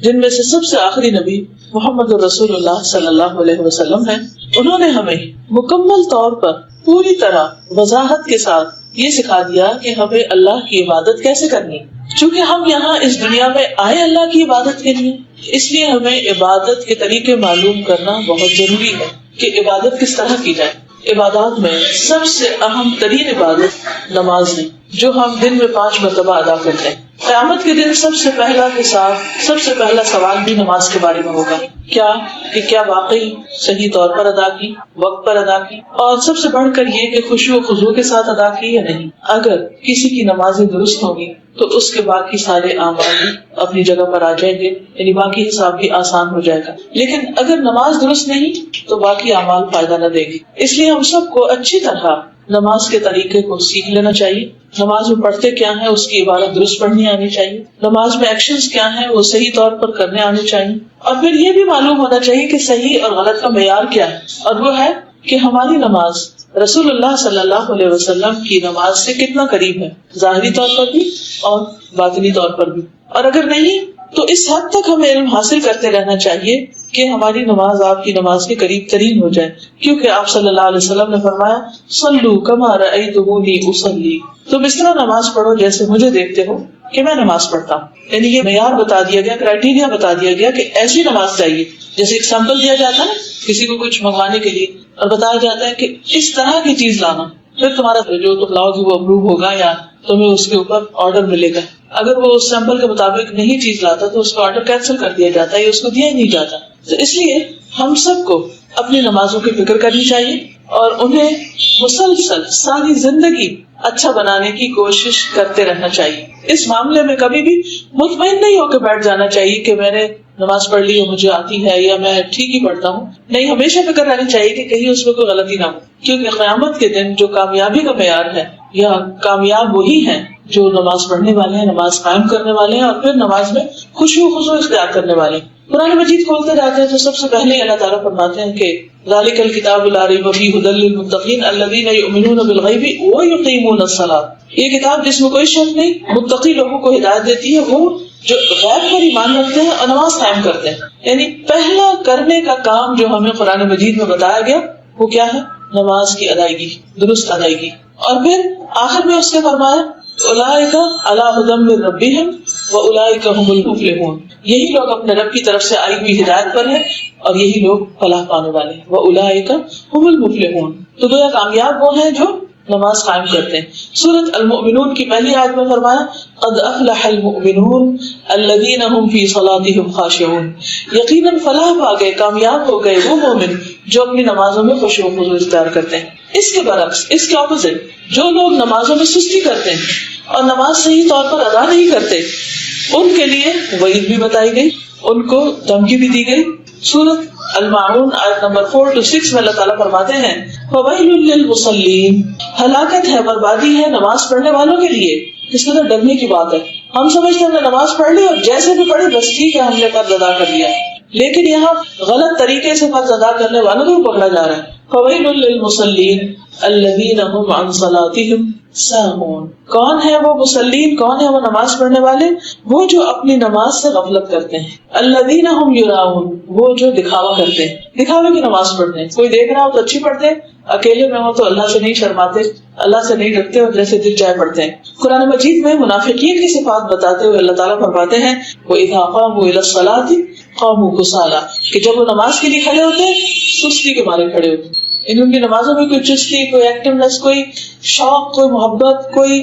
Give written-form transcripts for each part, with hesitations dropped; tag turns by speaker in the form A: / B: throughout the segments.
A: جن میں سے سب سے آخری نبی محمد رسول اللہ صلی اللہ علیہ وسلم ہے، انہوں نے ہمیں مکمل طور پر پوری طرح وضاحت کے ساتھ یہ سکھا دیا کہ ہمیں اللہ کی عبادت کیسے کرنی. چونکہ ہم یہاں اس دنیا میں آئے اللہ کی عبادت کے لیے، اس لیے ہمیں عبادت کے طریقے معلوم کرنا بہت ضروری ہے کہ عبادت کس طرح کی جائے. عبادات میں سب سے اہم ترین عبادت نماز ہے، جو ہم دن میں 5 مرتبہ ادا کرتے ہیں. قیامت کے دن سب سے پہلا سوال بھی نماز کے بارے میں ہوگا. کیا واقعی صحیح طور پر ادا کی، وقت پر ادا کی، اور سب سے بڑھ کر یہ کہ خشوع و خضوع کے ساتھ ادا کی یا نہیں. اگر کسی کی نمازیں درست ہوگی تو اس کے باقی سارے اعمال بھی اپنی جگہ پر آ جائیں گے، یعنی باقی حساب بھی آسان ہو جائے گا. لیکن اگر نماز درست نہیں تو باقی اعمال فائدہ نہ دے گی. اس لیے ہم سب کو اچھی طرح نماز کے طریقے کو سیکھ لینا چاہیے. نماز میں پڑھتے کیا ہیں اس کی عبارت درست پڑھنی آنی چاہیے. نماز میں ایکشنز کیا ہیں وہ صحیح طور پر کرنے آنے چاہیے. اور پھر یہ بھی معلوم ہونا چاہیے کہ صحیح اور غلط کا معیار کیا ہے، اور وہ ہے کہ ہماری نماز رسول اللہ صلی اللہ علیہ وسلم کی نماز سے کتنا قریب ہے، ظاہری طور پر بھی اور باطنی طور پر بھی. اور اگر نہیں تو اس حد تک ہمیں علم حاصل کرتے رہنا چاہیے کہ ہماری نماز آپ کی نماز کے قریب ترین ہو جائے. کیونکہ آپ صلی اللہ علیہ وسلم نے فرمایا صلو کما رأیتمونی اصلی، تم اس طرح نماز پڑھو جیسے مجھے دیکھتے ہو کہ میں نماز پڑھتا ہوں. یعنی یہ معیار بتا دیا گیا، کرائیٹیریا بتا دیا گیا کہ ایسی نماز چاہیے. جیسے ایک سیمپل دیا جاتا ہے کسی کو کچھ منگوانے کے لیے اور بتایا جاتا ہے کہ اس طرح کی چیز لانا، پھر تمہارا جو تم لاؤ گے وہ اپروو ہوگا یا تمہیں اس کے اوپر آرڈر ملے گا. اگر وہ اس سیمپل کے مطابق نہیں چیز لاتا تو اس کا آرڈر کینسل کر دیا جاتا ہے یا اس کو دیا ہی نہیں جاتا. تو اس لیے ہم سب کو اپنی نمازوں کی فکر کرنی چاہیے اور انہیں مسلسل ساری زندگی اچھا بنانے کی کوشش کرتے رہنا چاہیے. اس معاملے میں کبھی بھی مطمئن نہیں ہو کے بیٹھ جانا چاہیے کہ میں نے نماز پڑھ لی اور مجھے آتی ہے یا میں ٹھیک ہی پڑھتا ہوں. نہیں، ہمیشہ فکر رہنی چاہیے کہ کہیں اس میں کوئی غلطی نہ ہو. کیونکہ قیامت کے دن جو کامیابی کا معیار ہے، یا کامیاب وہی ہیں جو نماز پڑھنے والے ہیں، نماز قائم کرنے والے ہیں، اور پھر نماز میں خشوع و خضوع اختیار کرنے والے. قرآن مجید کھولتے جاتے ہیں تو سب سے پہلے اللہ تعالیٰ فرماتے ہیں کہ ذالک الکتاب لا ریب فیہ ھدی للمتقین الذین یؤمنون بالغیب ویقیمون الصلاۃ. یہ کتاب جس میں کوئی شک نہیں، متقی لوگوں کو ہدایت دیتی ہے، وہ جو غیب پر ایمان رکھتے ہیں اور نماز قائم کرتے ہیں. یعنی پہلا کرنے کا کام جو ہمیں قرآن مجید میں بتایا گیا وہ کیا ہے؟ نماز کی ادائیگی، درست ادائیگی. اور پھر آخر میں اس نے فرمایا اولئک علی ھدی من ربہم واولئک هم المفلحون. یہی لوگ اپنے رب کی طرف سے آئی ہوئی ہدایت پر ہیں اور یہی لوگ فلاح پانے والے ہیں. واولئک هم المفلحون. تو گویا کامیاب وہ ہیں جو نماز قائم کرتے ہیں. سورۃ المؤمنون کی پہلی آیت میں فرمایا قد افلح المؤمنون الذین هم فی صلاتهم خاشعون. یقیناً فلاح پا گئے، کامیاب ہو گئے وہ مومن جو اپنی نمازوں میں خشوع و خضوع اختیار کرتے ہیں. اس کے برعکس، اس کے اپوزٹ، جو لوگ نمازوں میں سستی کرتے ہیں اور نماز صحیح طور پر ادا نہیں کرتے، ان کے لیے وعید بھی بتائی گئی، ان کو دھمکی بھی دی گئی. سورۃ الماعون آیت نمبر 4 سے 6 میں اللہ تعالیٰ فرماتے ہیں فویل للمصلین. ہلاکت ہے، بربادی ہے نماز پڑھنے والوں کے لیے. اس کے اندر ڈرنے کی بات ہے. ہم سمجھتے ہیں ہم نے نماز پڑھ لی اور جیسے بھی پڑھی بس ٹھیک ہے، ہم نے فرض ادا کر لیا، لیکن یہاں غلط طریقے سے فرض ادا کرنے والوں کو پکڑا جا رہا ہے. فویل للمصلین الذین هم عن صلاتهم ساہون. کون ہے وہ مصلین، کون ہے وہ نماز پڑھنے والے؟ وہ جو اپنی نماز سے غفلت کرتے ہیں. الذین هم یراؤن، وہ جو دکھاوا کرتے ہیں، دکھاوے کی نماز پڑھتے ہیں. کوئی دیکھ رہا ہو تو اچھی پڑھتے ہیں، اکیلے میں ہو تو اللہ سے نہیں شرماتے، اللہ سے نہیں ڈرتے اور جیسے دل چاہے پڑھتے ہیں. قرآن مجید میں منافقین کی صفات بتاتے ہوئے اللہ تعالیٰ فرماتے ہیں وَإِذَا قَامُوا إِلَى الصَّلَاةِ قَامُوا كُسَالَىٰ، کہ جب وہ نماز کے لیے کھڑے ہوتے ہیں سستی کے مارے کھڑے ہوتے ہیں. ان کی نمازوں میں کوئی چستی، کوئی ایکٹیونیس، کوئی شوق، کوئی محبت، کوئی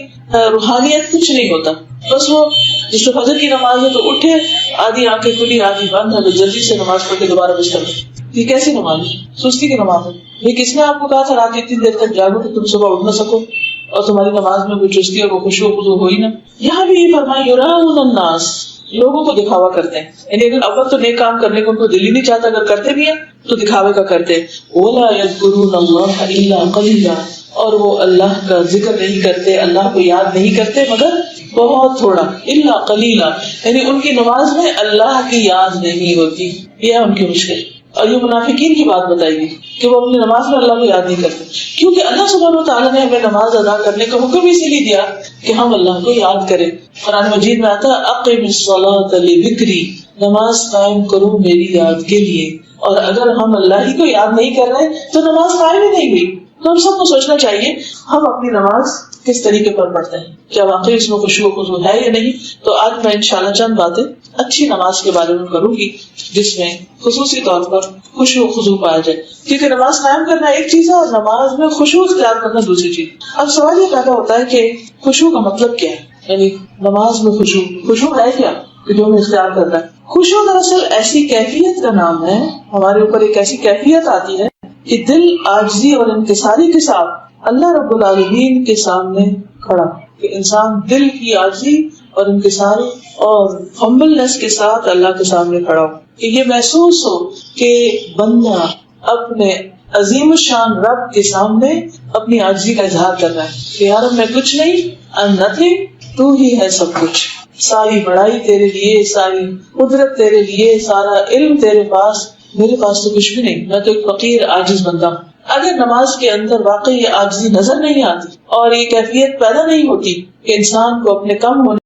A: روحانیت کچھ نہیں ہوتا. بس وہ جس سے فجر کی نماز ہے تو اٹھے، آدھی آنکھیں کھلی آدھی بند ہے، تو جلدی سے نماز پڑھ کے دوبارہ بستر میں. یہ کیسی نماز ہے؟ سستی کی نماز ہے. یہ کس نے آپ کو کہا تھا رات اتنی دیر تک جاگو کہ تم صبح اٹھ نہ سکو اور تمہاری نماز میں کوئی چستی اور کوئی خشوع و خضوع ہو ہی نہ. یہاں بھی یہ فرمایا یراؤن الناس، لوگوں کو دکھاوا کرتے ہیں. یعنی اگر اول تو نیک کام کرنے کو ان کو دل ہی نہیں چاہتا، اگر کرتے بھی ہیں تو دکھاوے کا کرتے. وَلَا يَذْكُرُونَ اللَّهَ إِلَّا قَلِيلًا، اور وہ اللہ کا ذکر نہیں کرتے، اللہ کو یاد نہیں کرتے مگر بہت تھوڑا. الا قلیلا، یعنی ان کی نماز میں اللہ کی یاد نہیں ہوتی. یہ ہے ان کی مشکل. اور یہ منافقین کی بات بتائی گئی کہ وہ اپنی نماز میں اللہ کو یاد نہیں کرتے، کیونکہ اللہ سبحانہ وتعالیٰ نے ہمیں نماز ادا کرنے کا حکم اسی لیے دیا کہ ہم اللہ کو یاد کریں. قرآن مجید میں آتا ہے اقم الصلاۃ لذکری، نماز قائم کروں میری یاد کے لیے. اور اگر ہم اللہ ہی کو یاد نہیں کر رہے تو نماز قائم ہی نہیں ہوئی. تو ہم سب کو سوچنا چاہیے ہم اپنی نماز کس طریقے پر پڑھتے ہیں, کیا واقعی اس میں خشوع و خضوع ہے یا نہیں. تو آج میں انشاءاللہ چند باتیں اچھی نماز کے بارے میں کروں گی جس میں خصوصی طور پر خشوع و خضوع پایا جائے, کیونکہ نماز قائم کرنا ایک چیز ہے اور نماز میں خشوع اختیار کرنا دوسری چیز. اب سوال یہ پیدا ہوتا ہے کہ خشوع کا مطلب کیا ہے, یعنی نماز میں خشوع ہے کیا کہ جو ہمیں اختیار کرتا ہے. خشوع دراصل ایسی کیفیت کا نام ہے, ہمارے اوپر ایک ایسی کیفیت آتی ہے کہ دل عاجزی اور انکساری کے ساتھ اللہ رب العالمین کے سامنے کھڑا, کہ انسان دل کی عاجزی اور انکساری اور ہمبلنس کے ساتھ اللہ کے سامنے کھڑا ہو, کہ یہ محسوس ہو کہ بندہ اپنے عظیم الشان رب کے سامنے اپنی عاجزی کا اظہار کر رہا ہے کہ یار میں کچھ نہیں, I'm nothing, تو ہی ہے سب کچھ, ساری بڑائی تیرے لیے, ساری قدرت تیرے لیے, سارا علم تیرے پاس, میرے پاس تو کچھ بھی نہیں, میں تو ایک فقیر عاجز بندہ ہوں. اگر نماز کے اندر واقعی یہ عاجزی نظر نہیں آتی اور یہ کیفیت پیدا نہیں ہوتی کہ انسان کو اپنے کم ہونے